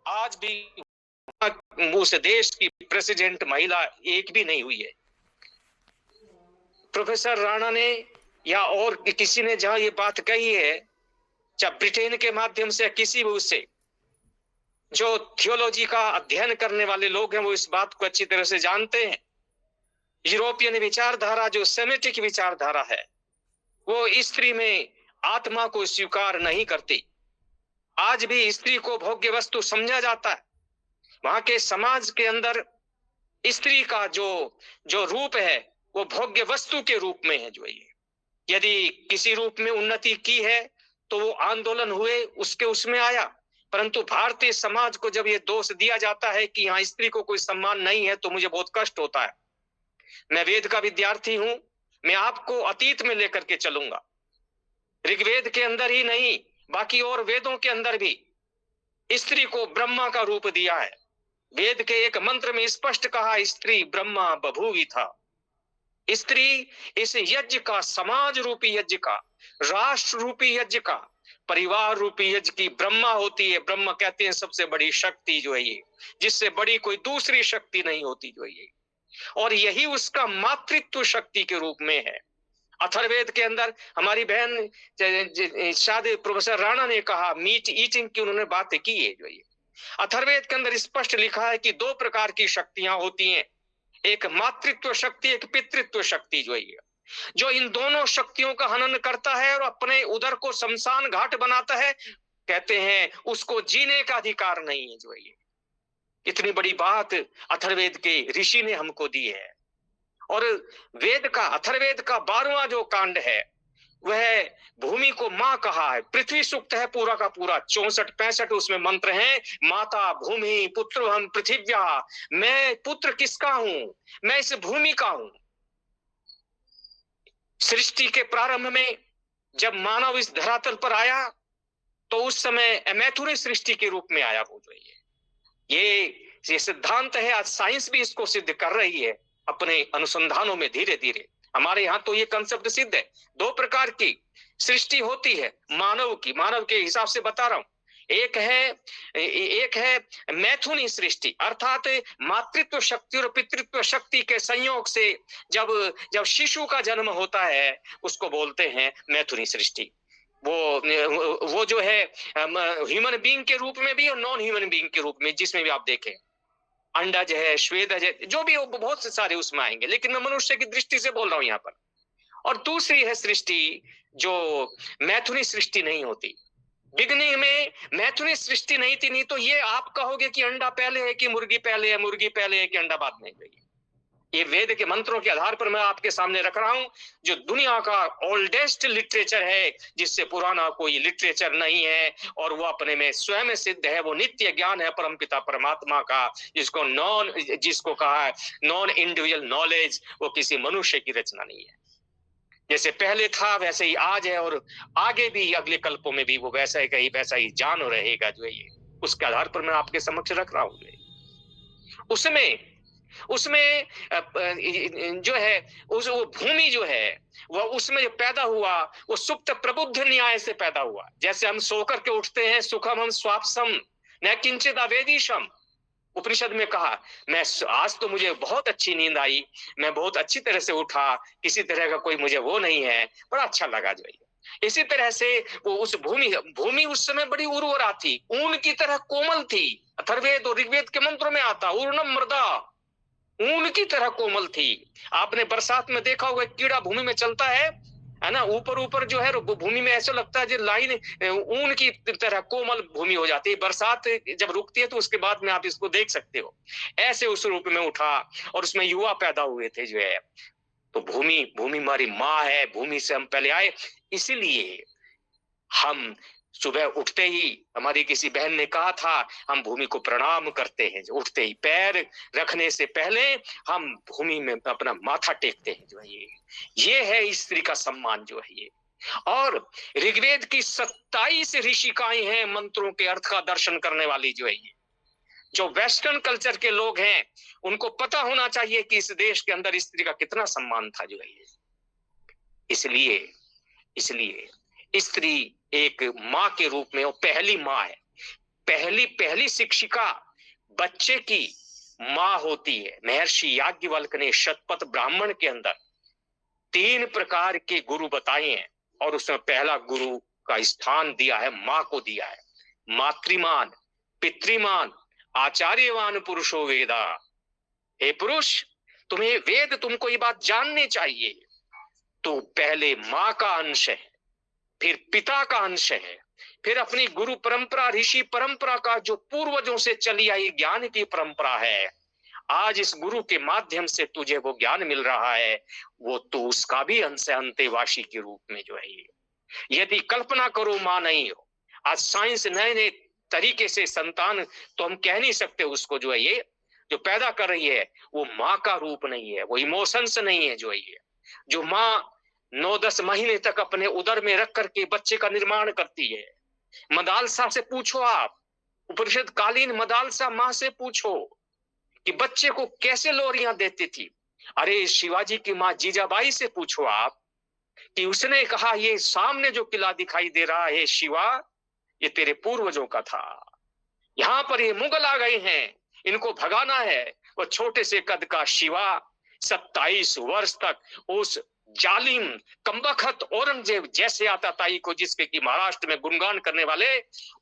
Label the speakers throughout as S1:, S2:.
S1: आज भी उस देश की प्रेसिडेंट महिला एक भी नहीं हुई है। प्रोफेसर राणा ने या और किसी ने जहां ये बात कही है, चाहे ब्रिटेन के माध्यम से किसी भी उससे, जो थियोलॉजी का अध्ययन करने वाले लोग हैं वो इस बात को अच्छी तरह से जानते हैं। यूरोपियन विचारधारा, जो सेमेटिक विचारधारा है, वो स्त्री में आत्मा को स्वीकार नहीं करती। आज भी स्त्री को भोग्य वस्तु समझा जाता है। वहां के समाज के अंदर स्त्री का जो जो रूप है वो भोग्य वस्तु के रूप में है। जो ये यदि किसी रूप में उन्नति की है तो वो आंदोलन हुए, उसके उसमें आया। परंतु भारतीय समाज को जब ये दोष दिया जाता है कि यहाँ स्त्री को कोई सम्मान नहीं है, तो मुझे बहुत कष्ट होता है। मैं वेद का विद्यार्थी हूं, मैं आपको अतीत में लेकर के चलूंगा। ऋग्वेद के अंदर ही नहीं, बाकी और वेदों के अंदर भी स्त्री को ब्रह्मा का रूप दिया है। वेद के एक मंत्र में स्पष्ट कहा, स्त्री ब्रह्मा बभूवी था। स्त्री इस यज्ञ का, समाज रूपी यज्ञ का, राष्ट्र रूपी यज्ञ का, परिवार रूपी यज्ञ की ब्रह्मा होती है। ब्रह्म कहते हैं सबसे बड़ी शक्ति जो है ये, जिससे बड़ी कोई दूसरी शक्ति नहीं होती जो ये, और यही उसका मातृत्व शक्ति के रूप में है। अथर्ववेद के अंदर हमारी बहन शायद प्रोफेसर राणा ने कहा मीट ईटिंग की उन्होंने बात की है। जो ये अथर्ववेद के अंदर स्पष्ट लिखा है कि दो प्रकार की शक्तियां होती हैं, एक मातृत्व शक्ति, एक पितृत्व शक्ति। जो ये जो इन दोनों शक्तियों का हनन करता है और अपने उदर को शमशान घाट बनाता है, कहते हैं उसको जीने का अधिकार नहीं है। जो ये इतनी बड़ी बात अथर्ववेद के ऋषि ने हमको दी है। और वेद का, अथर्ववेद का 12वां जो कांड है वह भूमि को मां कहा है। पृथ्वी सूक्त है पूरा का पूरा, 64-65 उसमें मंत्र हैं। माता भूमि पुत्र हम पृथिव्या, मैं पुत्र किसका हूं? मैं इस भूमि का हूं। सृष्टि के प्रारंभ में जब मानव इस धरातल पर आया तो उस समय अमैथुनी सृष्टि के रूप में आया। वो जो ये सिद्धांत है, आज साइंस भी इसको सिद्ध कर रही है अपने अनुसंधानों में। धीरे धीरे हमारे यहाँ तो ये कंसेप्ट सिद्ध है। दो प्रकार की सृष्टि होती है मानव की, मानव के हिसाब से बता रहा हूं। एक है मैथुनी सृष्टि, अर्थात मातृत्व शक्ति और पितृत्व शक्ति के संयोग से जब जब शिशु का जन्म होता है उसको बोलते हैं मैथुनी सृष्टि। वो जो है ह्यूमन बीइंग के रूप में भी और नॉन ह्यूमन बीइंग के रूप में, जिसमें भी आप देखें अंडज है, श्वेदज है, जो भी बहुत से सारे उसमें आएंगे, लेकिन मैं मनुष्य की दृष्टि से बोल रहा हूं यहां पर। और दूसरी है सृष्टि जो मैथुनी सृष्टि नहीं होती। बिगनिंग में मैथुनी सृष्टि नहीं थी। नहीं तो ये आप कहोगे कि अंडा पहले है कि मुर्गी पहले है, मुर्गी पहले है कि अंडा बाद में है। ये वेद के मंत्रों के आधार पर मैं आपके सामने रख रहा हूं, जो दुनिया का ओल्डेस्ट लिटरेचर है, जिससे पुराना कोई लिटरेचर नहीं है, और वो अपने में स्वयं सिद्ध है। वो नित्य ज्ञान है परमपिता परमात्मा का, जिसको कहा है नॉन इंडिविजुअल नॉलेज। वो किसी मनुष्य की रचना नहीं है। जैसे पहले था वैसे ही आज है, और आगे भी अगले कल्पों में भी वो वैसा ही जान रहेगा। जो ये उसके आधार पर मैं आपके समक्ष रख रहा हूं। उसमें जो है वो भूमि जो है वह उसमें जो पैदा हुआ वो सुप्त प्रबुद्ध न्याय से पैदा हुआ। जैसे हम सोकर के उठते हैं, सुखम हम स्वापसम न किंचित अवेदिशम। उपनिषद में कहा, मैं आज तो मुझे बहुत अच्छी नींद आई, मैं बहुत अच्छी तरह से उठा, किसी तरह का कोई मुझे वो नहीं है, बड़ा अच्छा लगा। जो इसी तरह से वो उस भूमि उस समय बड़ी उर्वरा थी, ऊन की तरह कोमल थी। अथर्ववेद और ऋग्वेद के मंत्रों में आता, ऊर्णम मृदा, ऊन की तरह कोमल थी। आपने बरसात में देखा होगा कीड़ा भूमि में चलता है ना, ऊपर ऊपर जो है भूमि में ऐसा लगता है जो लाइन ऊन की तरह कोमल भूमि हो जाती है। बरसात जब रुकती है तो उसके बाद में आप इसको देख सकते हो। ऐसे उस रूप में उठा और उसमें युवा पैदा हुए थे। जो है तो भूमि हमारी माँ है, भूमि से हम पहले आए। इसीलिए हम सुबह उठते ही, हमारी किसी बहन ने कहा था, हम भूमि को प्रणाम करते हैं। जो उठते ही पैर रखने से पहले हम भूमि में अपना माथा टेकते हैं। जो है ये है स्त्री का सम्मान। जो है ये, और ऋग्वेद की 27 ऋषिकाएं हैं मंत्रों के अर्थ का दर्शन करने वाली। जो है ये, जो वेस्टर्न कल्चर के लोग हैं उनको पता होना चाहिए कि इस देश के अंदर स्त्री का कितना सम्मान था। जो है ये, इसलिए स्त्री एक माँ के रूप में, वो पहली माँ है। पहली पहली शिक्षिका बच्चे की माँ होती है। महर्षि याज्ञवल्क्य ने शतपथ ब्राह्मण के अंदर 3 प्रकार के गुरु बताए हैं और उसमें पहला गुरु का स्थान दिया है, माँ को दिया है। मातृमान, पितृमान, आचार्यवान पुरुषो वेदा। हे पुरुष, तुम्हें वेद, तुमको ये बात जाननी चाहिए, तो पहले माँ का अंश है, फिर पिता का अंश है, फिर अपनी गुरु परंपरा, ऋषि परंपरा का जो पूर्वजों से चली आई ज्ञान की परंपरा है, आज इस गुरु के माध्यम से तुझे वो ज्ञान मिल रहा है, वो तो उसका भी अंश है, अंतेवासी के रूप में जो है ये। यदि कल्पना करो माँ नहीं हो, आज साइंस नए नए तरीके से संतान, तो हम कह नहीं सकते उसको जो है ये जो पैदा कर रही है वो माँ का रूप नहीं है, वो इमोशंस नहीं है जो है ये। जो माँ 9-10 महीने तक अपने उदर में रख करके बच्चे का निर्माण करती है। मदालसा से पूछो आप, उपनिषद कालीन मदालसा माँ से पूछो कि बच्चे को कैसे लोरियां देती थी। अरे शिवाजी की माँ जीजाबाई से पूछो आप कि उसने कहा ये सामने जो किला दिखाई दे रहा है शिवा, ये तेरे पूर्वजों का था, यहाँ पर ये मुगल आ गए हैं, इनको भगाना है। वो छोटे से कद का शिवा 27 वर्ष तक उस जालिम कमबख्त औरंगजेब जैसे आताताई को, जिसके की महाराष्ट्र में गुणगान करने वाले,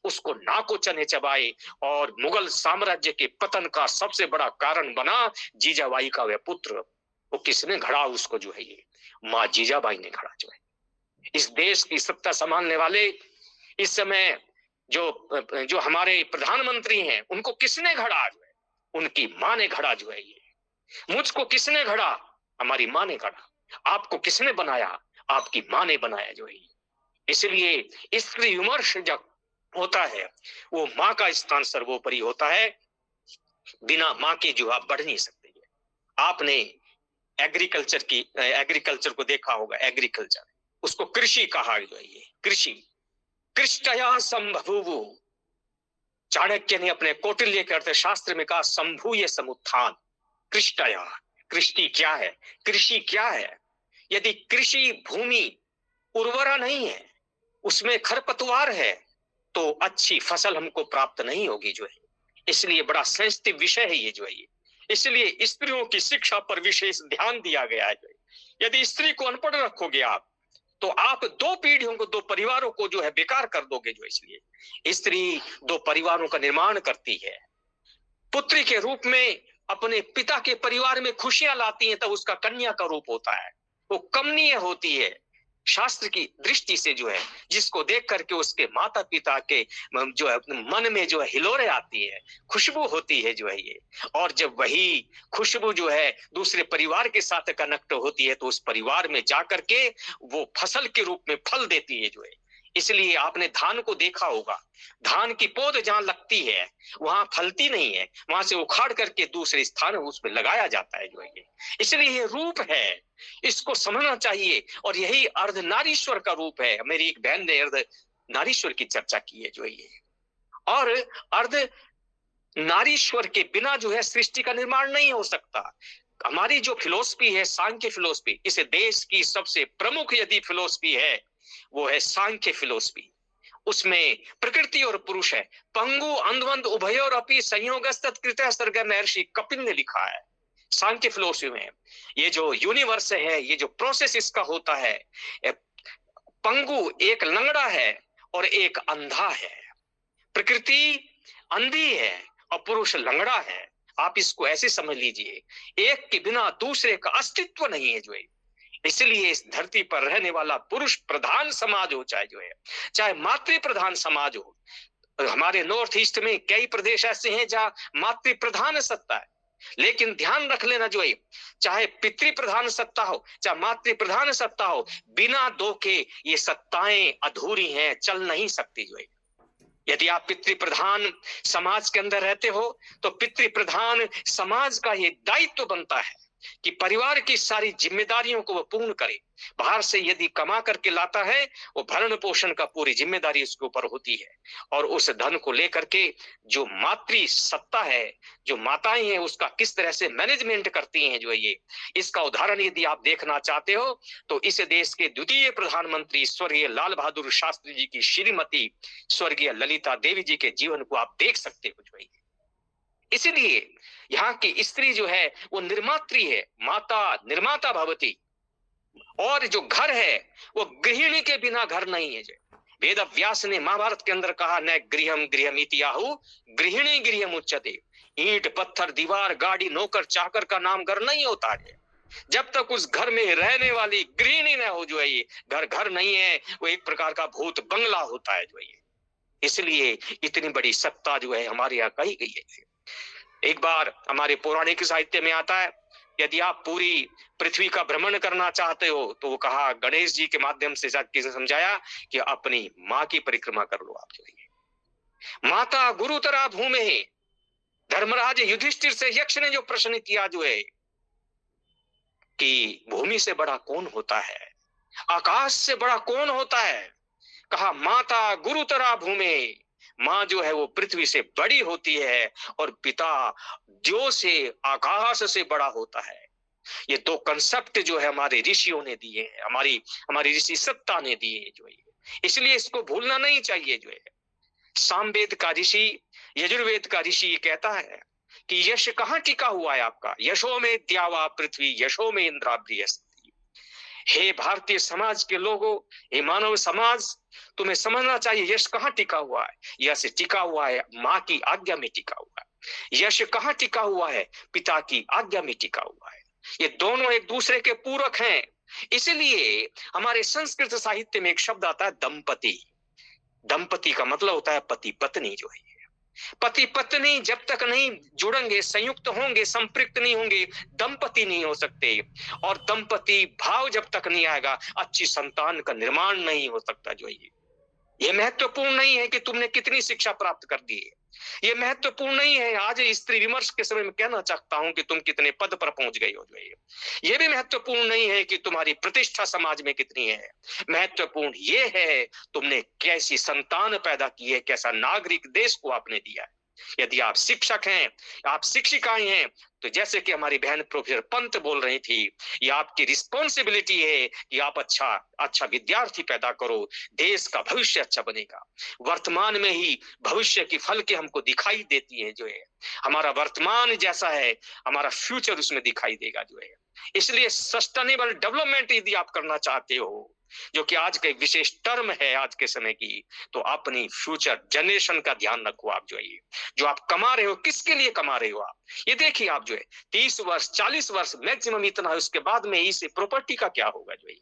S1: उसको नाको चने चबाए और मुगल साम्राज्य के पतन का सबसे बड़ा कारण बना जीजाबाई का वह पुत्र। वो किसने घड़ा उसको जो है ये माँ जीजाबाई ने घड़ा जो है। इस देश की सत्ता संभालने वाले इस समय जो हमारे प्रधानमंत्री हैं, उनको किसने घड़ा जो है? उनकी माँ ने घड़ा जो है ये। मुझको किसने घड़ा? हमारी माँ ने घड़ा। आपको किसने बनाया? आपकी माँ ने बनाया जो है। इसलिए स्त्री विमर्श जब होता है वो माँ का स्थान सर्वोपरि होता है। बिना माँ के जो आप बढ़ नहीं सकते। आपने एग्रीकल्चर को देखा होगा, एग्रीकल्चर, उसको कृषि कहा जो है ये। कृषि कृष्टया संभुवु, चाणक्य ने अपने कौटिल्य के अर्थशास्त्र में कहा संभूय समुत्थान। कृष्टया, कृष्टि क्या है? कृषि क्या है? यदि कृषि भूमि उर्वरा नहीं है, उसमें खरपतवार है, तो अच्छी फसल हमको प्राप्त नहीं होगी जो है। इसलिए बड़ा सेंसिटिव विषय है ये जो है ये। इसलिए स्त्रियों की शिक्षा पर विशेष ध्यान दिया गया है। यदि स्त्री को अनपढ़ रखोगे आप, तो आप 2 पीढ़ियों को, 2 परिवारों को जो है बेकार कर दोगे जो। इसलिए स्त्री 2 परिवारों का निर्माण करती है। पुत्री के रूप में अपने पिता के परिवार में खुशियां लाती है, तब उसका कन्या का रूप होता है। वो कमनीय होती है शास्त्र की दृष्टि से जो है, जिसको देख करके उसके माता पिता के जो है मन में जो है हिलोरे आती है, खुशबू होती है जो है ये। और जब वही खुशबू जो है दूसरे परिवार के साथ कनेक्ट होती है, तो उस परिवार में जाकर के वो फसल के रूप में फल देती है जो है। इसलिए आपने धान को देखा होगा, धान की पौध जहां लगती है वहां फलती नहीं है, वहां से उखाड़ करके दूसरे स्थान उसमें लगाया जाता है जो है ये। इसलिए ये रूप है, इसको समझना चाहिए। और यही अर्ध नारीश्वर का रूप है। मेरी एक बहन ने अर्ध नारीश्वर की चर्चा की है जो ये। और अर्ध नारीश्वर के बिना जो है सृष्टि का निर्माण नहीं हो सकता। हमारी जो फिलोसफी है, सांख्य फिलोसफी, इस देश की सबसे प्रमुख यदि फिलोसफी है वो है सांख्य फिलोसफी। उसमें प्रकृति और पुरुष है। पंगु अंधवंद उभयोर अपि संयोगस्तत् कृतः सर्ग, महर्षि कपिल ने लिखा है सांख्य फिलोसफी में। ये जो यूनिवर्स है, ये जो प्रोसेस इसका होता है, पंगु एक लंगड़ा है और एक अंधा है। प्रकृति अंधी है और पुरुष लंगड़ा है। आप इसको ऐसे समझ लीजिए, एक के बिना दूसरे का अस्तित्व नहीं है जो है। इसलिए इस धरती पर रहने वाला पुरुष प्रधान समाज हो, चाहे जो है, चाहे मातृ प्रधान समाज हो। हमारे नॉर्थ ईस्ट में कई प्रदेश ऐसे हैं जहां मातृ प्रधान सत्ता है, लेकिन ध्यान रख लेना जो है, चाहे पितृ प्रधान सत्ता हो चाहे मातृ प्रधान सत्ता हो, बिना 2 के ये सत्ताएं अधूरी हैं, चल नहीं सकती जो है। यदि आप पितृ प्रधान समाज के अंदर रहते हो, तो पितृ प्रधान समाज का ये दायित्व बनता है कि परिवार की सारी जिम्मेदारियों को वो पूर्ण करे। बाहर से यदि कमा करके लाता है, वो भरण पोषण का पूरी जिम्मेदारी उसके ऊपर होती है, और उस धन को लेकर के जो मातृ सत्ता है, जो माताएं हैं, उसका किस तरह से मैनेजमेंट करती हैं जो ये, इसका उदाहरण यदि आप देखना चाहते हो तो इस देश के द्वितीय प्रधानमंत्री स्वर्गीय लाल बहादुर शास्त्री जी की श्रीमती स्वर्गीय ललिता देवी जी के जीवन को आप देख सकते हो जो है। इसलिए यहाँ की स्त्री जो है वो निर्मात्री है, माता निर्माता भवती, और जो घर है वो गृहिणी के बिना घर नहीं है। वेद व्यास ने महाभारत के अंदर कहा, न गृहम गृहमिति आहु गृहिणी गृहम उच्यते। ईंट पत्थर दीवार गाड़ी नौकर चाकर का नाम घर नहीं होता है। जब तक उस घर में रहने वाली गृहिणी न हो जो है, ये घर घर नहीं है, वो एक प्रकार का भूत बंगला होता है जो है। इसलिए इतनी बड़ी सत्ता जो है हमारे यहाँ कही गई है। एक बार हमारे पौराणिक साहित्य में आता है, यदि आप पूरी पृथ्वी का भ्रमण करना चाहते हो तो वो कहा, गणेश जी के माध्यम से किसे समझाया कि अपनी माँ की परिक्रमा कर लो आप जो है। माता गुरुतरा भूमि है। धर्मराज युधिष्ठिर से यक्ष ने जो प्रश्न किया जो है कि भूमि से बड़ा कौन होता है, आकाश से बड़ा कौन होता है, कहा माता गुरुतरा भूमि, माँ जो है वो पृथ्वी से बड़ी होती है, और पिता जो से आकाश से बड़ा होता है। ये दो कंसेप्ट जो है हमारे ऋषियों ने दिए हैं, हमारी ऋषि सत्ता ने दिए जो है, इसलिए इसको भूलना नहीं चाहिए जो है। सामवेद का ऋषि, यजुर्वेद का ऋषि ये कहता है कि यश कहाँ टिका हुआ है आपका, यशो में द्यावा पृथ्वी यशो में इंद्रा बृहस्पति। हे भारतीय समाज के लोगों, हे मानव समाज, तुम्हें समझना चाहिए यश कहाँ टिका हुआ है। यश टिका हुआ है माँ की आज्ञा में टिका हुआ है। यश कहाँ टिका हुआ है, पिता की आज्ञा में टिका हुआ है। ये दोनों एक दूसरे के पूरक हैं। इसलिए हमारे संस्कृत साहित्य में एक शब्द आता है दंपति। दंपति का मतलब होता है पति पत्नी जो है। पति पत्नी जब तक नहीं जुड़ेंगे, संयुक्त होंगे, संपृक्त नहीं होंगे, दंपति नहीं हो सकते। और दंपति भाव जब तक नहीं आएगा, अच्छी संतान का निर्माण नहीं हो सकता जो है। ये महत्वपूर्ण नहीं है कि तुमने कितनी शिक्षा प्राप्त कर दी है, ये महत्वपूर्ण नहीं है आज स्त्री विमर्श के समय में कहना चाहता हूं कि तुम कितने पद पर पहुंच गई हो जो है। ये भी महत्वपूर्ण नहीं है कि तुम्हारी प्रतिष्ठा समाज में कितनी है। महत्वपूर्ण ये है तुमने कैसी संतान पैदा की है, कैसा नागरिक देश को आपने दिया है। यदि आप शिक्षक हैं, आप शिक्षिकाएं हैं, तो जैसे कि हमारी बहन प्रोफेसर पंत बोल रही थी, ये आपकी रिस्पॉन्सिबिलिटी है कि आप अच्छा विद्यार्थी पैदा करो, देश का भविष्य अच्छा बनेगा। वर्तमान में ही भविष्य की फल के हमको दिखाई देती है जो है। हमारा वर्तमान जैसा है, हमारा फ्यूचर उसमें दिखाई देगा जो है। इसलिए सस्टेनेबल डेवलपमेंट यदि आप करना चाहते हो, जो कि आज का विशेष टर्म है आज के समय की, तो अपनी फ्यूचर जनरेशन का ध्यान रखो आप जो है। जो आप कमा रहे हो, किसके लिए कमा रहे हो आप, ये देखिए आप जो है। 30 वर्ष 40 वर्ष मैक्सिमम इतना है, उसके बाद में इस प्रॉपर्टी का क्या होगा जो है।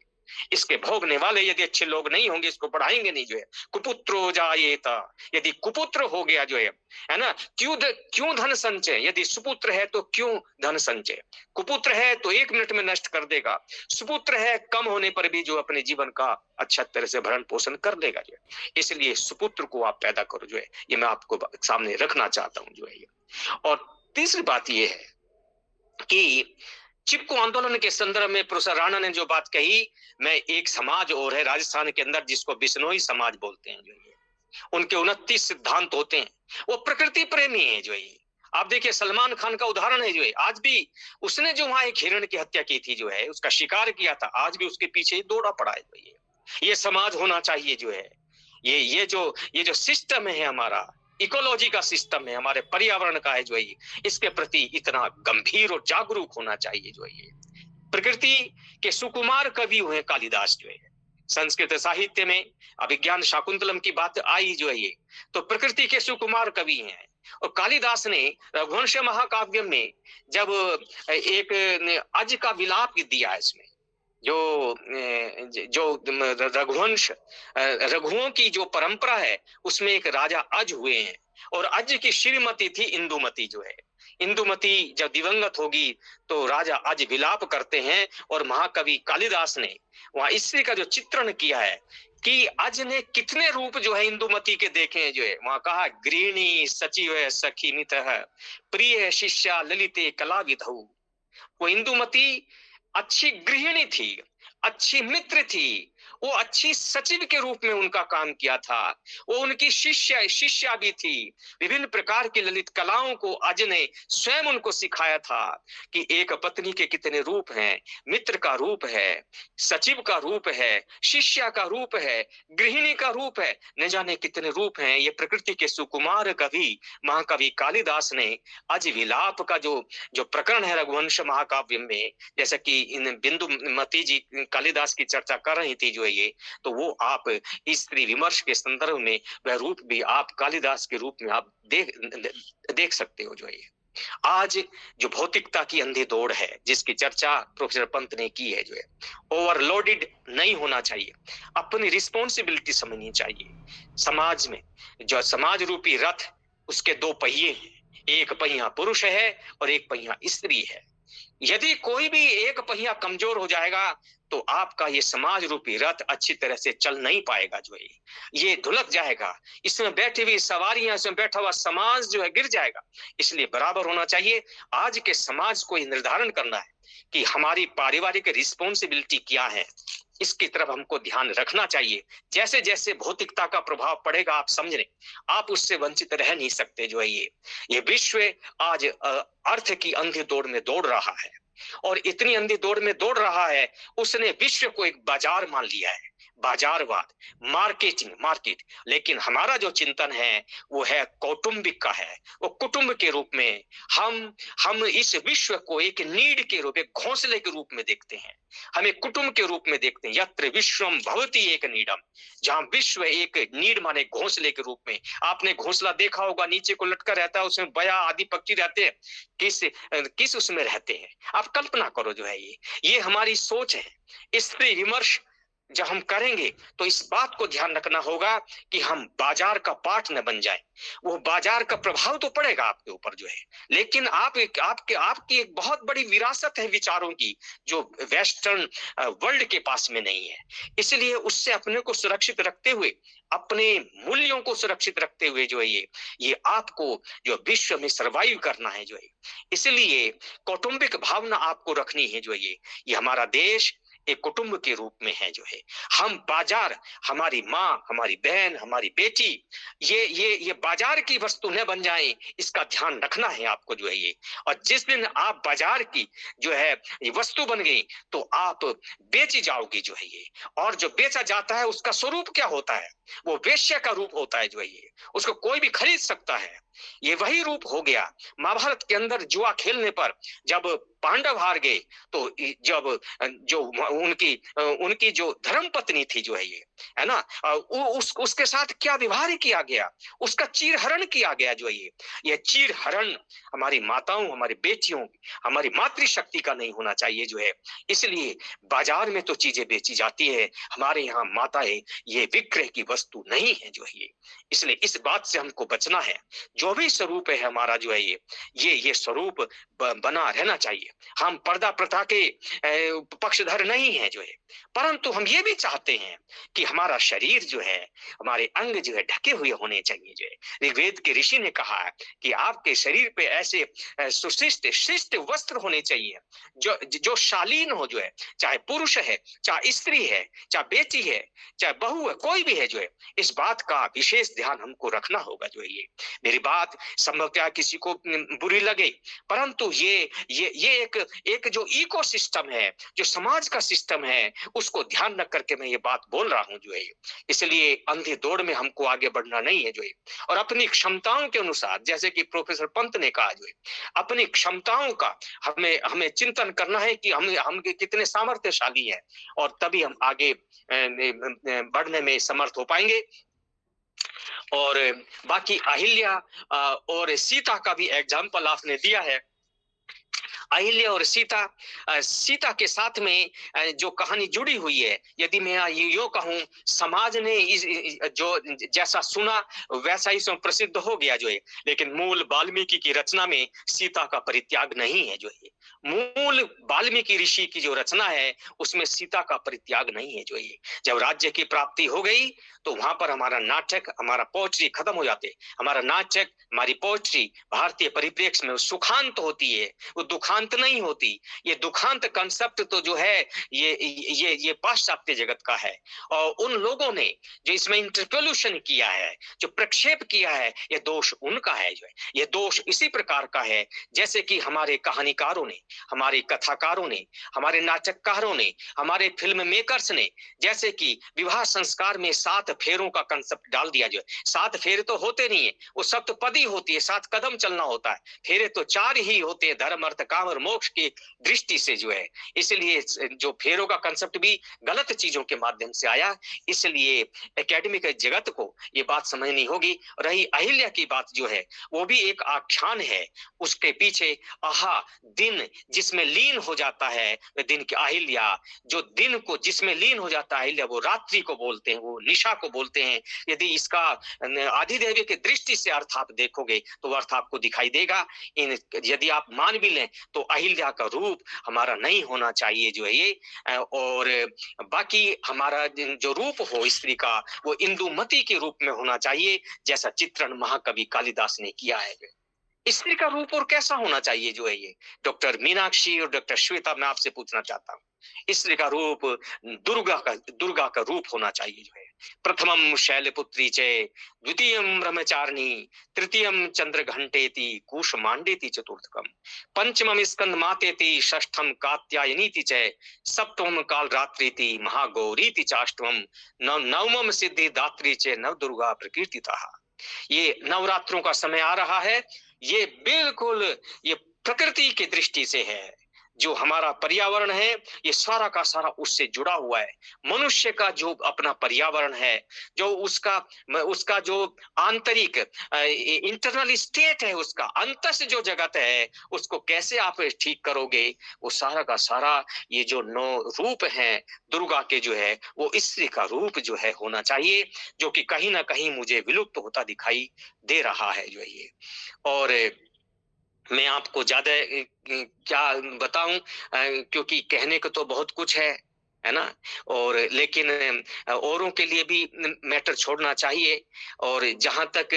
S1: इसके भोगने वाले यदि अच्छे लोग नहीं होंगे, इसको बढ़ाएंगे नहीं जो है। कुपुत्रो जायेता, यदि कुपुत्र हो गया जो है ना, क्यों धन संचय, यदि सुपुत्र है तो क्यों धन संचय। कुपुत्र है तो 1 मिनट में नष्ट कर देगा, सुपुत्र है कम होने पर भी जो अपने जीवन का अच्छा तरह से भरण पोषण कर लेगा जो है। इसलिए सुपुत्र को आप पैदा करो जो है, ये मैं आपको सामने रखना चाहता हूं जो है। और तीसरी बात ये है कि चिपको आंदोलन के संदर्भ में प्रोफेसर राणा ने जो बात कही, मैं एक समाज और है राजस्थान के अंदर जिसको बिश्नोई समाज बोलते हैं जो है, उनके 29 सिद्धांत होते हैं, वो प्रकृति प्रेमी है जो है। आप देखिए सलमान खान का उदाहरण है जो है, आज भी उसने जो वहां एक हिरण की हत्या की थी जो है, उसका शिकार किया था, आज भी उसके पीछे दौड़ा पड़ा है जो है। ये समाज होना चाहिए जो है। ये जो सिस्टम है हमारा, इकोलॉजी का सिस्टम है, हमारे पर्यावरण का है जो है, इसके प्रति इतना गंभीर और जागरूक होना चाहिए जो है। प्रकृति के सुकुमार कवि हुए कालिदास जो है। संस्कृत साहित्य में अभिज्ञान शाकुंतलम की बात आई जो है ये, तो प्रकृति के सुकुमार कवि हैं। और कालिदास ने रघुवंश महाकाव्य में जब एक अज का विलाप दिया है, इसमें जो रघुवंश, रघुओं की जो परंपरा है, उसमें एक राजा अज हुए हैं, और अज की श्रीमती थी इंदुमती जो है। इंदुमती जब दिवंगत होगी तो राजा अज विलाप करते हैं, और महाकवि कालिदास ने वहां स्त्री का जो चित्रण किया है कि अज ने कितने रूप जो है इंदुमती के देखे हैं जो है। वहां कहा, गृहिणी सचिव सखी मितः प्रिय शिष्या ललिते कला विधौ, वो इंदुमती अच्छी गृहिणी थी, अच्छी मित्र थी, वो अच्छी सचिव के रूप में उनका काम किया था। वो उनकी शिष्या भी थी। विभिन्न प्रकार की ललित कलाओं को अज ने स्वयं उनको सिखाया था कि एक पत्नी के कितने रूप हैं। मित्र का रूप है, सचिव का रूप है, शिष्या का रूप है, गृहिणी का रूप है, न जाने कितने रूप हैं। ये प्रकृति के सुकुमार कवि महाकवि कालिदास ने अज विलाप का जो जो प्रकरण है रघुवंश महाकाव्य में, जैसा कि इन बिंदुमती जी कालिदास की चर्चा कर रही थी जो है ये, तो वो आप स्त्री विमर्श के संदर्भ में वह रूप भी आप कालिदास के रूप में आप देख सकते हो जो है ये। आज जो भौतिकता की अंधी दौड़ है जिसकी चर्चा प्रोफेसर पंत ने की है जो है, ओवरलोडेड नहीं होना चाहिए, अपनी रिस्पॉन्सिबिलिटी समझनी चाहिए। समाज में जो समाज रूपी रथ, उसके दो पहिए हैं, एक पहिया पुरुष है और एक पहिया स्त्री है। यदि कोई भी एक पहिया कमजोर हो जाएगा तो आपका ये समाज रूपी रथ अच्छी तरह से चल नहीं पाएगा जो है, ये धुलक जाएगा। इसमें बैठी हुई सवारियां, इसमें बैठा हुआ समाज जो है गिर जाएगा। इसलिए बराबर होना चाहिए। आज के समाज को निर्धारण करना है कि हमारी पारिवारिक रिस्पॉन्सिबिलिटी क्या है, इसकी तरफ हमको ध्यान रखना चाहिए। जैसे जैसे भौतिकता का प्रभाव पड़ेगा, आप समझ रहे, आप उससे वंचित रह नहीं सकते जो है ये विश्व आज अर्थ की अंधी दौड़ में दौड़ रहा है, और इतनी अंधी दौड़ में दौड़ रहा है, उसने विश्व को एक बाजार मान लिया है, बाजारवाद, मार्केट। लेकिन हमारा जो चिंतन है वो है कौटुंबिक का है। वो कुटुंब के रूप में हम इस विश्व को एक नीड के रूप में, घोंसले के रूप में देखते हैं। हमें कुटुंब के रूप में देखते हैं। यत्र विश्वम भवति एक नीडम, जहां विश्व एक नीड माने घोंसले के रूप में। आपने घोंसला देखा होगा, नीचे को लटका रहता है, उसमें बया आदि पक्षी रहते हैं। किस उसमें रहते हैं, आप कल्पना करो जो है ये हमारी सोच है। स्त्री विमर्श जब हम करेंगे तो इस बात को ध्यान रखना होगा कि हम बाजार का पार्ट न बन जाए। वो बाजार का प्रभाव तो पड़ेगा आपके ऊपर जो है, लेकिन आपकी एक बहुत बड़ी विरासत है विचारों की, जो वेस्टर्न वर्ल्ड के पास में नहीं है। इसलिए उससे अपने को सुरक्षित रखते हुए, अपने मूल्यों को सुरक्षित रखते हुए जो है ये आपको जो विश्व में सर्वाइव करना है जो है, इसलिए कौटुंबिक भावना आपको रखनी है जो है ये हमारा देश एक कुटुंब के रूप में है जो है। हम बाजार, हमारी माँ, हमारी बहन, हमारी बेटी, ये बाजार की वस्तु न बन जाए, इसका ध्यान रखना है आपको जो है ये। और जिस दिन आप बाजार की जो है ये वस्तु बन गई तो आप बेची जाओगी जो है ये। और जो बेचा जाता है उसका स्वरूप क्या होता है, वो वेश्या का रूप होता है जो है ये। उसको कोई भी खरीद सकता है, ये वही रूप हो गया। महाभारत के अंदर जुआ खेलने पर जब पांडव हार गए तो जब जो उनकी जो धर्म पत्नी थी जो है ये, है ना, उसके साथ क्या व्यवहार किया गया, उसका चीरहरण किया गया जो है ये चीरहरण हमारी माताओं, हमारी बेटियों, हमारी मातृशक्ति का नहीं होना चाहिए जो है। इसलिए बाजार में तो चीजें बेची जाती है, हमारे यहाँ माताएं ये विक्रय की वस्तु नहीं है जो है ये। इसलिए इस बात से हमको बचना है। जो भी स्वरूप है हमारा जो है ये स्वरूप बना रहना चाहिए। हम पर्दा प्रथा के पक्षधर नहीं है जो है, परंतु हम ये भी चाहते हैं कि हमारा शरीर जो है, हमारे अंग जो है ढके हुए होने चाहिए जो है। ऋग्वेद के ऋषि ने कहा है कि आपके शरीर पे ऐसे सुशिष्ट शिष्ट वस्त्र होने चाहिए जो शालीन हो जो है, चाहे पुरुष है, चाहे स्त्री है, चाहे बेटी है, चाहे बहू है, कोई भी है जो है। इस बात का विशेष ध्यान हमको रखना होगा जो है ये। मेरी बात संभवतः किसी को बुरी लगे, परंतु ये एक जो इकोसिस्टम है, जो समाज का सिस्टम है, उसको ध्यान रख करके मैं ये बात बोल रहा हूं जो है। इसलिए अंधी दौड़ में हमको आगे बढ़ना नहीं है जो है, और अपनी क्षमताओं के अनुसार, जैसे कि प्रोफेसर पंत ने कहा जो है, अपनी क्षमताओं का हमें चिंतन करना है कि हम कितने सामर्थ्यशाली हैं, और तभी हम आगे बढ़ने में समर्थ हो पाएंगे। और बाकी अहिल्या और सीता का भी एग्जाम्पल आपने दिया है। अहिल्या और सीता के साथ में जो कहानी जुड़ी हुई है, यदि मैं यो कहूं, समाज ने जो जैसा सुना वैसा ही प्रसिद्ध हो गया जो है, लेकिन मूल वाल्मीकि की रचना में सीता का परित्याग नहीं है जो है। मूल वाल्मीकि ऋषि की जो रचना है उसमें सीता का परित्याग नहीं है जो है। जब राज्य की प्राप्ति हो गई तो वहां पर हमारा नाटक, हमारा पोएट्री खत्म हो जाते। हमारा नाटक, हमारी पोएट्री भारतीय परिप्रेक्ष्य में सुखांत होती है, वो दुखांत सुखांत नहीं होती। ये दुखांत कंसेप्ट तो जो है ये पाश्चात्य जगत का है। और उन लोगों ने जो इसमें इंटरपोल्यूशन किया है, जो प्रक्षेप किया है, ये दोष उनका है। जो है ये दोष इसी प्रकार का है जैसे कि हमारे कहानीकारों ने, हमारे कथाकारों ने, हमारे नाटककारों ने, हमारे फिल्म मेकर्स ने, जैसे कि विवाह संस्कार में 7 फेरों का कंसेप्ट डाल दिया। जो है 7 फेरे तो होते नहीं है, वो सप्तपदी होती है, 7 कदम चलना होता है। फेरे तो 4 ही होते हैं, धर्म अर्थ काम और मोक्ष की दृष्टि से। जो है इसलिए जो फेरों का कंसेप्ट भी गलत चीजों के माध्यम से आया। इसलिए एकेडमिक जगत को ये बात समझनी होगी। रही अहिल्या की बात जो है वो भी एक आख्यान है, उसके पीछे आहा दिन जिसमें लीन हो जाता है दिन की अहिल्या, जो दिन को जिसमें लीन हो जाता है अहिल्या, वो रात्रि को बोलते हैं, वो निशा को बोलते हैं। यदि इसका आदिदेवी की दृष्टि से अर्थ आप देखोगे तो अर्थ आपको दिखाई देगा। यदि आप मान भी लें तो अहिल्या का रूप हमारा नहीं होना चाहिए। जो है ये और बाकी हमारा जो रूप हो स्त्री का वो इंदुमती के रूप में होना चाहिए, जैसा चित्रण महाकवि कालिदास ने किया है। स्त्री का रूप और कैसा होना चाहिए जो है ये डॉक्टर मीनाक्षी और डॉक्टर श्वेता, मैं आपसे पूछना चाहता हूँ। स्त्री का रूप दुर्गा का रूप होना चाहिए। जो है प्रथमम शैलपुत्री च, द्वितीयम ब्रह्मचारिणी, तृतीयम चंद्र घंटेति, कुश मांडेति चतुर्थकम, पंचमम स्कंद मातेति, षष्ठम कात्यायनीति च, सप्तमम काल रात्रिति, महागौरीति चाष्टमम, नवमम सिद्धि दात्री च, नव दुर्गा प्रकीर्तिता। ये नवरात्रों का समय आ रहा है, ये बिल्कुल ये प्रकृति की दृष्टि से है। जो हमारा पर्यावरण है ये सारा का सारा उससे जुड़ा हुआ है। मनुष्य का जो अपना पर्यावरण है, जो उसका जो आंतरिक इंटरनल स्टेट है, उसका अंतस जो जगत है, उसको कैसे आप ठीक करोगे, वो सारा का सारा ये जो 9 रूप हैं दुर्गा के जो है वो स्त्री का रूप जो है होना चाहिए, जो कि कहीं ना कहीं मुझे विलुप्त होता दिखाई दे रहा है। जो है ये और मैं आपको ज्यादा क्या बताऊं, क्योंकि कहने को तो बहुत कुछ है ना, और लेकिन औरों के लिए भी मैटर छोड़ना चाहिए। और जहां तक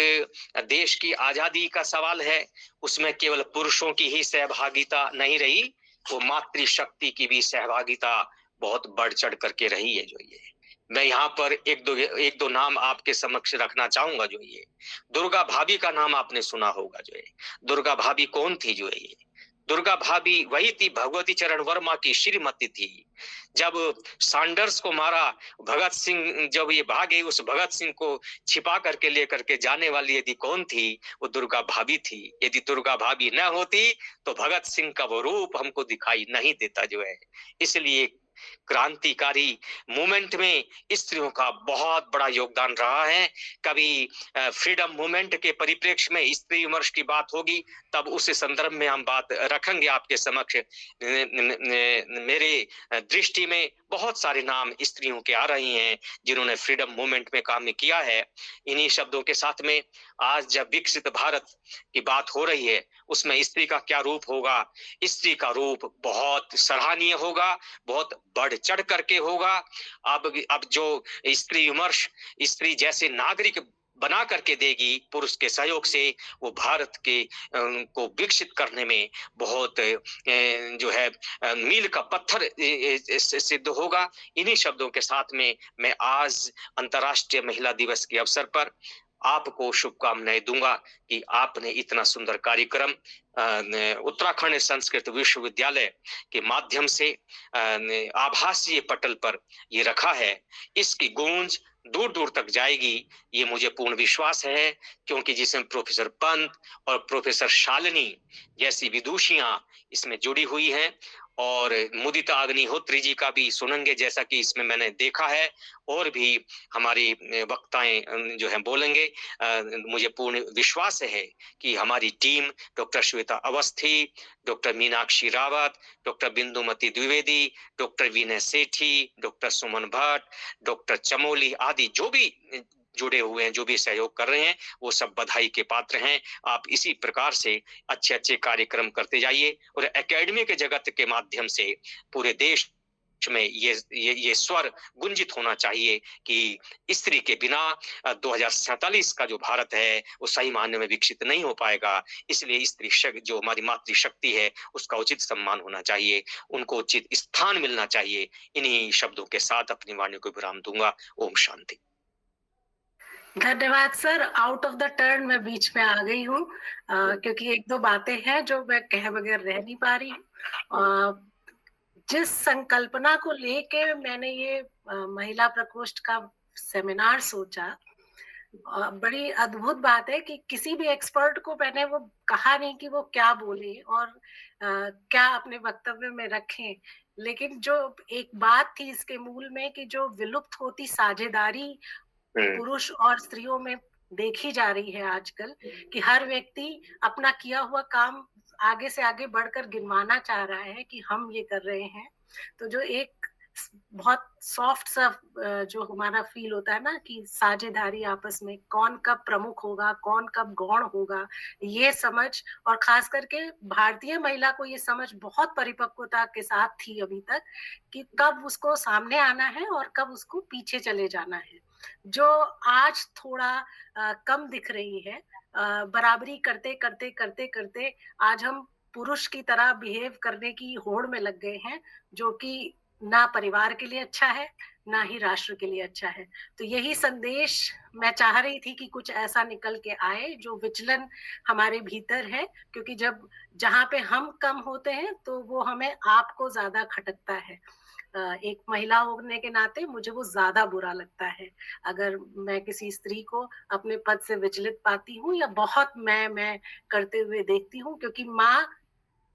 S1: देश की आजादी का सवाल है, उसमें केवल पुरुषों की ही सहभागिता नहीं रही, वो मातृशक्ति की भी सहभागिता बहुत बढ़ चढ़ करके रही है। जो ये मैं यहाँ पर एक दो नाम आपके समक्ष रखना चाहूंगा। जो ये दुर्गा भाभी का नाम आपने सुना होगा। जो है दुर्गा भाभी कौन थी? जो है ये दुर्गा भाभी वही थी, भगवती चरण वर्मा की श्रीमती थी। जब सैंडर्स को मारा, भगत सिंह जब ये भागे, उस भगत सिंह को छिपा करके लेकर के जाने वाली यदि कौन थी, वो दुर्गा भाभी थी। यदि दुर्गा भाभी न होती तो भगत सिंह का वो रूप हमको दिखाई नहीं देता। जो है इसलिए क्रांतिकारी मूवमेंट में स्त्रियों का बहुत बड़ा योगदान रहा है। कभी फ्रीडम मूवमेंट के परिप्रेक्ष्य में स्त्री विमर्श की बात होगी, तब उस संदर्भ में हम बात रखेंगे आपके समक्ष। मेरे दृष्टि में बहुत सारे नाम स्त्रियों के आ रही हैं जिन्होंने फ्रीडम मूवमेंट में काम किया है। इन्हीं शब्दों के साथ में आज जब विकसित भारत की बात हो रही है, उसमें स्त्री का क्या रूप होगा? स्त्री का रूप बहुत सराहनीय होगा, बहुत बढ़ चढ़ करके होगा। अब जो स्त्री विमर्श स्त्री जैसे नागरिक बना करके देगी पुरुष के सहयोग से, वो भारत के को विकसित करने में बहुत जो है मील का पत्थर सिद्ध होगा। इन्हीं शब्दों के साथ में मैं आज अंतर्राष्ट्रीय महिला दिवस के अवसर पर आपको शुभकामनाएं दूंगा कि आपने इतना सुंदर कार्यक्रम उत्तराखंड संस्कृत विश्वविद्यालय के माध्यम से आभासीय पटल पर ये रखा है। इसकी गूंज दूर दूर तक जाएगी, ये मुझे पूर्ण विश्वास है, क्योंकि जिसमें प्रोफेसर पंत और प्रोफेसर शालिनी जैसी विदुषियां इसमें जुड़ी हुई हैं, और मुदिता अग्निहोत्री जी का भी सुनेंगे जैसा कि इसमें मैंने देखा है, और भी हमारी वक्ताएं जो है बोलेंगे। मुझे पूर्ण विश्वास है कि हमारी team doctor Shweta Awasthi, doctor Meenakshi Rawat, doctor Bindumati Dwivedi, doctor Vinay Sethi, doctor Suman Bhatt, doctor Chamoli आदि जो भी जुड़े हुए हैं, जो भी सहयोग कर रहे हैं, वो सब बधाई के पात्र हैं। आप इसी प्रकार से अच्छे अच्छे कार्यक्रम करते जाइए और एकेडमी के जगत के माध्यम से पूरे देश में ये स्वर गुंजित होना चाहिए कि स्त्री के बिना 2047 का जो भारत है वो सही मायने में विकसित नहीं हो पाएगा। इसलिए स्त्री शक्ति जो हमारी मातृशक्ति है उसका उचित सम्मान होना चाहिए, उनको उचित स्थान मिलना चाहिए। इन्हीं शब्दों के साथ अपनी वाणी को विराम दूंगा। ओम शांति।
S2: धन्यवाद sir. Out of the turn मैं बीच में आ गई हूँ क्योंकि एक दो बातें हैं जो मैं कहे बगैर रह नहीं पा रही हूँ। जिस संकल्पना को लेके मैंने ये महिला प्रकोष्ठ का सेमिनार सोचा, बड़ी अद्भुत बात है कि किसी भी एक्सपर्ट को मैंने वो कहा नहीं कि वो क्या बोले और क्या अपने वक्तव्य में रखें, लेकिन जो एक बात थी इसके मूल में कि जो विलुप्त होती साझेदारी पुरुष और स्त्रियों में देखी जा रही है आजकल, कि हर व्यक्ति अपना किया हुआ काम आगे से आगे बढ़कर गिनवाना चाह रहा है कि हम ये कर रहे हैं। तो जो एक बहुत सॉफ्ट सा जो हमारा फील होता है ना कि साझेदारी आपस में, कौन कब प्रमुख होगा, कौन कब गौण होगा, ये समझ, और खास करके भारतीय महिला को ये समझ बहुत परिपक्वता के साथ थी अभी तक कि कब उसको सामने आना है और कब उसको पीछे चले जाना है, जो आज थोड़ा कम दिख रही है। बराबरी करते करते करते करते आज हम पुरुष की तरह बिहेव करने की होड़ में लग गए हैं, जो कि ना परिवार के लिए अच्छा है, ना ही राष्ट्र के लिए अच्छा है। तो यही संदेश मैं चाह रही थी कि कुछ ऐसा निकल के आए जो विचलन हमारे भीतर है, क्योंकि जब जहाँ पे हम कम होते हैं तो वो हमें आपको ज्यादा खटकता है। एक महिला होने के नाते मुझे वो ज्यादा बुरा लगता है अगर मैं किसी स्त्री को अपने पद से विचलित पाती हूँ या बहुत मैं करते हुए देखती हूँ, क्योंकि माँ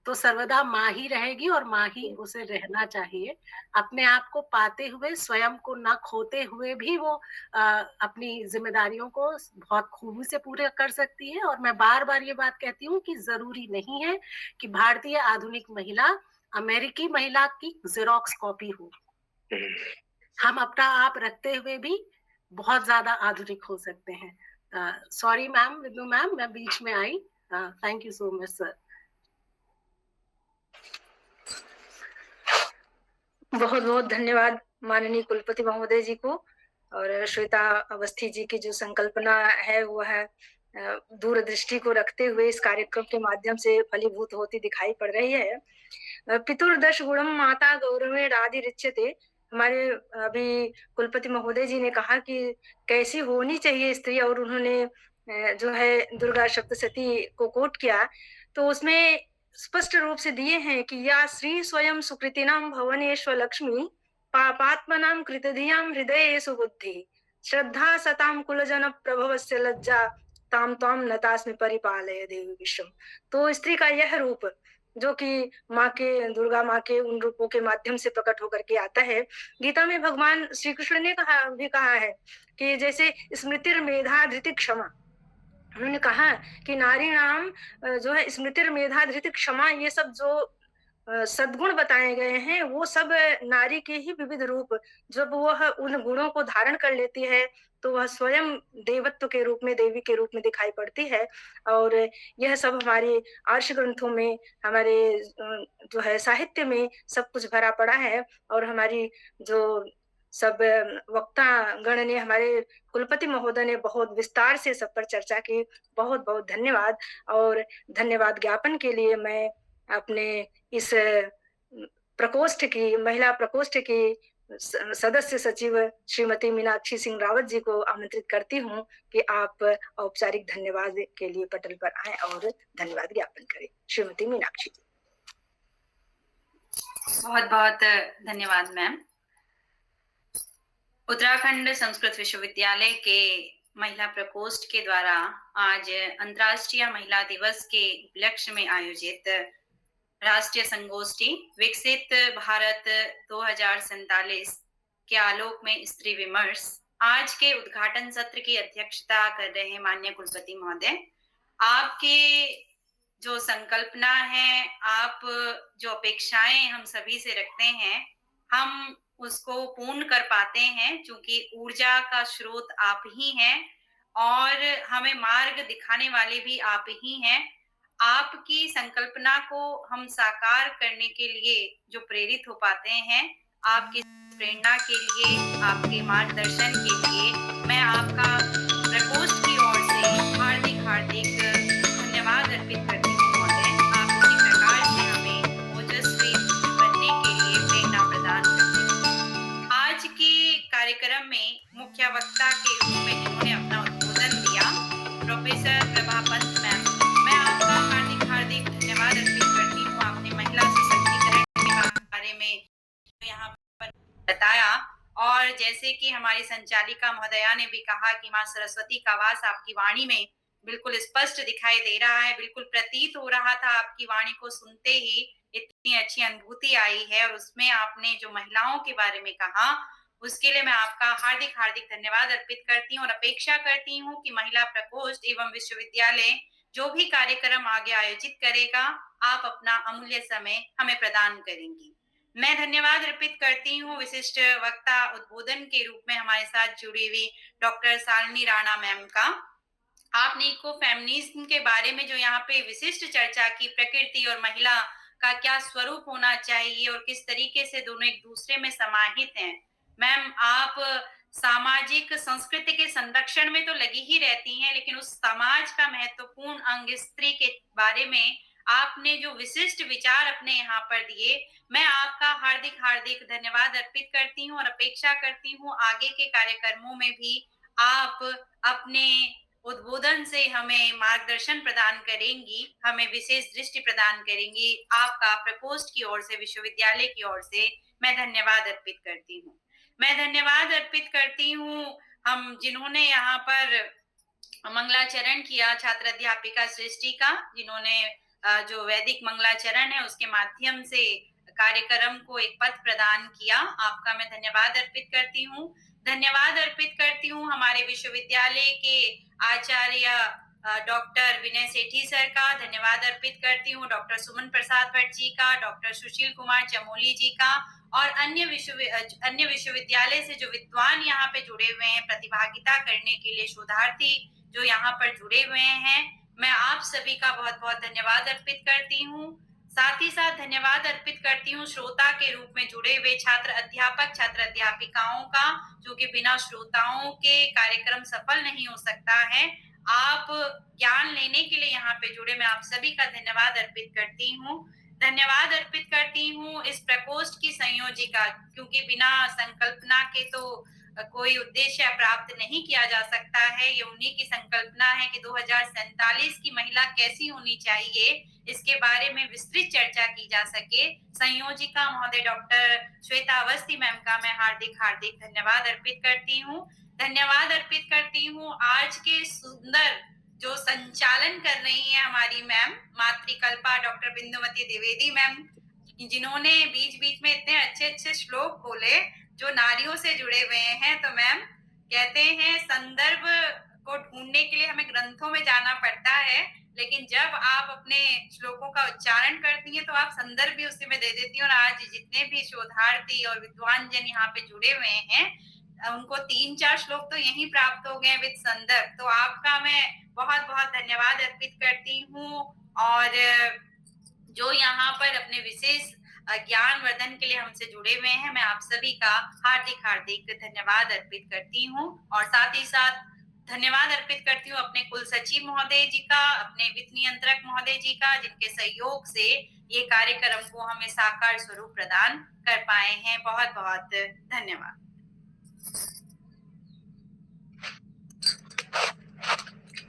S2: तो सर्वदा माँ ही रहेगी और माँ ही उसे रहना चाहिए। अपने आप को पाते हुए, स्वयं को ना खोते हुए भी वो अपनी जिम्मेदारियों को बहुत खूबी से पूरे कर सकती है। और मैं बार बार ये बात कहती हूँ कि जरूरी नहीं है कि भारतीय आधुनिक महिला अमेरिकी महिला की जेरोक्स कॉपी हो। हम अपना आप रखते हुए भी बहुत ज्यादा आधुनिक हो सकते हैं। सॉरी मैम, विदु मैम, मैं बीच में आई। Thank you so much sir.
S3: बहुत बहुत धन्यवाद माननीय कुलपति महोदय जी को। और श्वेता अवस्थी जी की जो संकल्पना है वो है दूरदृष्टि को रखते हुए इस कार्यक्रम के माध्यम से फलीभूत होती दिखाई पड़ रही है। पितुर्दश गुणम माता गौरवेण आदि रिच्यते। हमारे अभी कुलपति महोदय जी ने कहा कि कैसी होनी चाहिए स्त्री, और उन्होंने जो है दुर्गा सप्तशती को कोट किया, तो उसमें स्पष्ट रूप से दिए हैं कि या श्री स्वयं सुकृतिनाम भवनेश्व लक्ष्मी पापात्मनाम कृतधियाम हृदय सुबुद्धि श्रद्धा सताम कुलजन प्रभवस्य लज्जा ताम ताम नतास्मि परिपालय देवी विश्वम। तो स्त्री का यह रूप जो कि माँ के, दुर्गा माँ के उन रूपों के माध्यम से प्रकट होकर के आता है। गीता में भगवान श्री कृष्ण ने कहा है कि जैसे स्मृतिर मेधा धृति क्षमा, उन्होंने कहा कि नारी नाम जो है स्मृतिर मेधा धृति क्षमा, ये सब जो सद्गुण बताए गए हैं वो सब नारी के ही विविध रूप, जब वह उन गुणों को धारण कर लेती है तो वह स्वयं देवत्व के रूप में, देवी के रूप में दिखाई पड़ती है। और यह सब हमारे आर्ष ग्रंथों में, हमारे जो है साहित्य में सब कुछ भरा पड़ा है। और हमारी जो सब वक्ता गण ने, हमारे कुलपति महोदय ने बहुत विस्तार से सब पर चर्चा की। बहुत बहुत धन्यवाद। और धन्यवाद ज्ञापन के लिए मैं अपने इस प्रकोष्ठ की, महिला प्रकोष्ठ की सदस्य सचिव श्रीमती मीनाक्षी सिंह रावत जी को आमंत्रित करती हूँ कि आप औपचारिक धन्यवाद के लिए पटल पर आए और धन्यवाद ज्ञापन करें। श्रीमती मीनाक्षी जी।
S4: बहुत बहुत धन्यवाद मैम। उत्तराखंड संस्कृत विश्वविद्यालय के महिला प्रकोष्ठ के द्वारा आज अंतर्राष्ट्रीय महिला दिवस के उपलक्ष्य में आयोजित राष्ट्रीय संगोष्ठी विकसित भारत 2047 के आलोक में स्त्री विमर्श, आज के उद्घाटन सत्र की अध्यक्षता कर रहे हैं माननीय कुलपति महोदय। आपके जो संकल्पना है, आप जो अपेक्षाएं हम सभी से रखते हैं, हम उसको पूर्ण कर पाते हैं, क्योंकि ऊर्जा का स्रोत आप ही हैं और हमें मार्ग दिखाने वाले भी आप ही हैं। आपकी संकल्पना को हम साकार करने के लिए जो प्रेरित हो पाते हैं, आपकी प्रेरणा के लिए, आपके मार्गदर्शन के लिए मैं आपका प्रकोष्ठ की ओर से हार्दिक हार्दिक धन्यवाद अर्पित करती हूँ महोदय। आप इसी प्रकार से हमें ओजस्वी बनने के लिए प्रेरणा प्रदान करते हैं। आज के कार्यक्रम में मुख्य वक्ता के रूप में जिन्होंने अपना उद्बोधन दिया, प्रोफेसर प्रभा पंत मैम, मैं आपका हार्दिक हार्दिक धन्यवाद अर्पित करती हूँ। आपने महिला सशक्तिकरण के बारे में यहाँ पर बताया, और जैसे कि हमारी संचालिका महोदया ने भी कहा कि माँ सरस्वती का वास आपकी वाणी में बिल्कुल स्पष्ट दिखाई दे रहा है, बिल्कुल प्रतीत हो रहा था। आपकी वाणी को सुनते ही इतनी अच्छी अनुभूति आई है, और उसमें आपने जो महिलाओं के बारे में कहा उसके लिए मैं आपका हार्दिक हार्दिक धन्यवाद अर्पित करती हूँ और अपेक्षा करती हूँ कि महिला प्रकोष्ठ एवं विश्वविद्यालय जो भी कार्यक्रम आगे आयोजित करेगा, आप अपना अमूल्य समय हमें प्रदान करेंगी। मैं धन्यवाद अर्पित करती हूँ विशिष्ट वक्ता उद्बोधन के रूप में हमारे साथ जुड़ी हुई डॉक्टर शालिनी राणा मैम का। आपने इको फेमिनिज्म के बारे में जो यहाँ पे विशिष्ट चर्चा की, प्रकृति और महिला का क्या स्वरूप होना चाहिए और किस तरीके से दोनों एक दूसरे में समाहित हैं। मैम, आप सामाजिक संस्कृति के संरक्षण में तो लगी ही रहती हैं, लेकिन उस समाज का महत्वपूर्ण अंग स्त्री के बारे में आपने जो विशिष्ट विचार अपने यहाँ पर दिए, मैं आपका हार्दिक हार्दिक धन्यवाद अर्पित करती हूँ और अपेक्षा करती हूँ आगे के कार्यक्रमों में भी आप अपने उद्बोधन से हमें मार्गदर्शन प्रदान करेंगी, हमें विशेष दृष्टि प्रदान करेंगी। आपका प्रकोष्ठ की ओर से, विश्वविद्यालय की ओर से मैं धन्यवाद अर्पित करती हूँ। मैं धन्यवाद अर्पित करती हूँ हम जिन्होंने यहाँ पर मंगलाचरण किया, छात्र अध्यापिका सृष्टि का, जिन्होंने जो वैदिक मंगलाचरण है उसके माध्यम से कार्यक्रम को एक पथ प्रदान किया। आपका मैं धन्यवाद अर्पित करती हूँ। धन्यवाद अर्पित करती हूँ हमारे विश्वविद्यालय के आचार्य डॉक्टर विनय सेठी सर का। धन्यवाद अर्पित करती हूँ डॉक्टर सुमन प्रसाद भट्ट जी का, डॉक्टर सुशील कुमार चमोली जी का, और अन्य विश्वविद्यालय से जो विद्वान यहाँ पे जुड़े हुए हैं प्रतिभागिता करने के लिए, शोधार्थी जो यहाँ पर जुड़े हुए हैं, मैं आप सभी का बहुत बहुत धन्यवाद अर्पित करती हूँ। साथ ही साथ धन्यवाद अर्पित करती हूँ श्रोता के रूप में जुड़े हुए छात्र अध्यापक, छात्र अध्यापिकाओं का, क्योंकि बिना श्रोताओं के कार्यक्रम सफल नहीं हो सकता है। आप ज्ञान लेने के लिए यहाँ पे जुड़े, मैं आप सभी का धन्यवाद अर्पित करती हूँ। धन्यवाद अर्पित करती हूँ इस प्रकोष्ठ की संयोजिका, क्योंकि बिना संकल्पना के तो कोई उद्देश्य प्राप्त नहीं किया जा सकता है। ये उन्हीं की संकल्पना है कि 2047 की महिला कैसी होनी चाहिए, इसके बारे में विस्तृत चर्चा की जा सके। संयोजिका महोदय डॉक्टर श्वेता अवस्थी मैम का मैं हार्दिक हार्दिक धन्यवाद अर्पित करती हूँ। धन्यवाद अर्पित करती हूँ आज के सुंदर जो संचालन कर रही है हमारी ma'am Matrikalpa doctor Bindumati Dwivedi ma'am, जिन्होंने बीच बीच में इतने अच्छे अच्छे श्लोक बोले जो नारियों से जुड़े हुए हैं। तो मैम कहते हैं संदर्भ को ढूंढने के लिए हमें ग्रंथों में जाना पड़ता है, लेकिन जब आप अपने श्लोकों का उच्चारण करती हैं तो आप संदर्भ भी उसी में दे देती हैं। और आज जितने भी शोधार्थी और विद्वान जन यहाँ पे जुड़े हुए हैं, उनको 3-4 श्लोक तो यहीं प्राप्त हो गए विद संदर्भ। तो आपका मैं बहुत बहुत धन्यवाद अर्पित करती हूँ, और जो यहाँ पर अपने विशेष ज्ञान वर्धन के लिए हमसे जुड़े हुए हैं, मैं आप सभी का हार्दिक हार्दिक धन्यवाद अर्पित करती हूँ। और साथ ही साथ धन्यवाद अर्पित करती हूँ अपने कुल सचिव महोदय जी का, अपने वित्त नियंत्रक महोदय जी का, जिनके सहयोग से ये कार्यक्रम को हमें साकार स्वरूप प्रदान कर पाए हैं। बहुत बहुत धन्यवाद।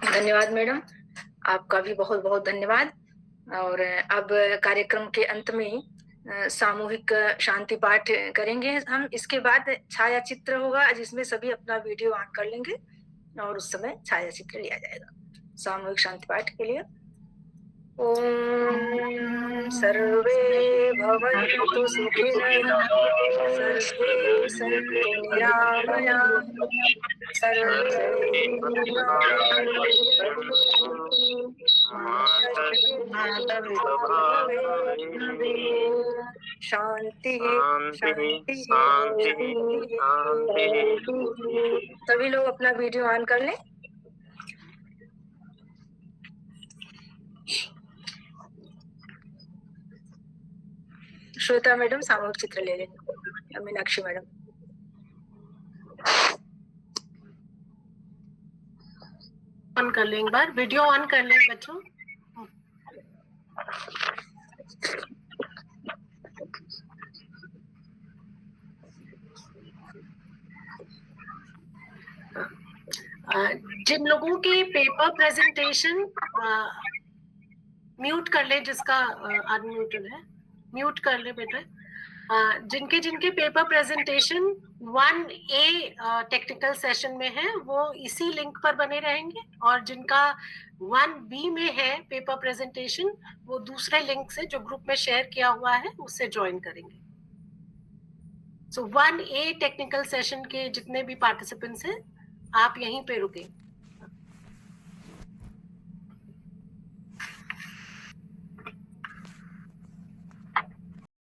S3: धन्यवाद मैडम, आपका भी बहुत बहुत धन्यवाद। और अब कार्यक्रम के अंत में सामूहिक शांति पाठ करेंगे हम। इसके बाद छाया चित्र होगा जिसमें सभी अपना वीडियो ऑन कर लेंगे और उस समय छाया चित्र लिया जाएगा सामूहिक शांति पाठ के लिए। ओम सर्वे भवन्तु सुखिनः, सर्वे सन्तु निरामयाः, सर्वे शांति शांति शांति। सभी लोग अपना वीडियो ऑन कर लें। श्वेता मैडम सामूहिक चित्र ले लें। मीनाक्षी मैडम।
S2: ऑन कर लें, एक बार वीडियो ऑन कर लें बच्चों। जिन लोगों की पेपर प्रेजेंटेशन, म्यूट कर ले, जिसका अनम्यूटेड है म्यूट कर ले बेटा। जिनके जिनके paper presentation 1A technical session में है वो इसी लिंक पर बने रहेंगे, और जिनका 1B में है पेपर प्रेजेंटेशन वो दूसरे लिंक से जो ग्रुप में शेयर किया हुआ है उससे ज्वाइन करेंगे। सो 1A टेक्निकल सेशन के जितने भी पार्टिसिपेंट्स हैं आप यहीं पे रुके।